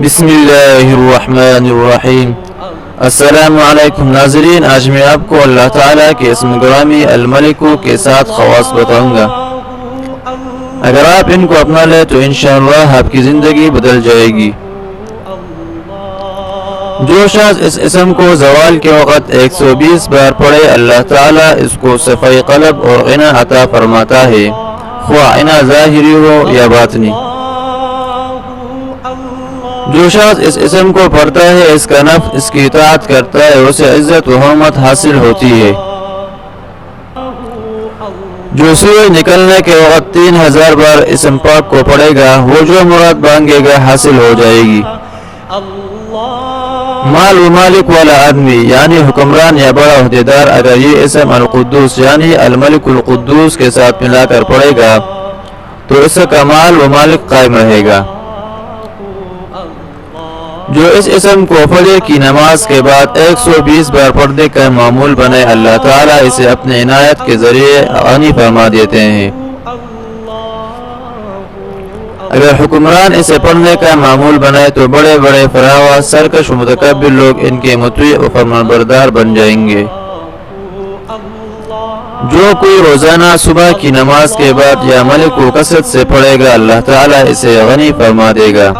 بسم اللہ الرحمن الرحیم۔ السلام علیکم ناظرین، آج میں آپ کو اللہ تعالیٰ کے اسم گرامی الملکو کے ساتھ خواص بتاؤں گا۔ اگر آپ ان کو اپنا لیں تو انشاءاللہ آپ کی زندگی بدل جائے گی۔ جو شخص اس اسم کو زوال کے وقت 120 بار پڑھے، اللہ تعالیٰ اس کو صفائی قلب اور غنا عطا فرماتا ہے، خواہ غنا ظاہری ہو یا باطنی۔ جو شخص اس اسم کو پڑھتا ہے، اس کا نفس اس کی اطاعت کرتا ہے، اسے عزت و حرمت حاصل ہوتی ہے۔ جو سورج نکلنے کے وقت 3000 بار اسم پاک کو پڑھے گا، وہ جو مراد مانگے گا حاصل ہو جائے گی۔ مال و مالک والا آدمی یعنی حکمران یا بڑا عہدیدار اگر یہ اسم القدوس یعنی الملک القدوس کے ساتھ ملا کر پڑھے گا تو اس کا مال و مالک قائم رہے گا۔ جو اس اسم کو فجر کی نماز کے بعد 120 بار پڑھنے کا معمول بنے، اللہ تعالیٰ اسے اپنے عنایت کے ذریعے غنی فرما دیتے ہیں۔ اگر حکمران اسے پڑھنے کا معمول بنائے تو بڑے بڑے فراواں سرکش و متکبر لوگ ان کے مطیع و فرمانبردار بن جائیں گے۔ جو کوئی روزانہ صبح کی نماز کے بعد یا ملک کو کثرت سے پڑھے گا، اللہ تعالیٰ اسے غنی فرما دے گا۔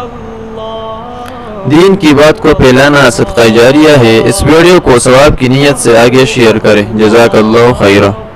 دین کی بات کو پھیلانا صدقہ جاریہ ہے۔ اس ویڈیو کو ثواب کی نیت سے آگے شیئر کریں۔ جزاک اللہ خیرہ۔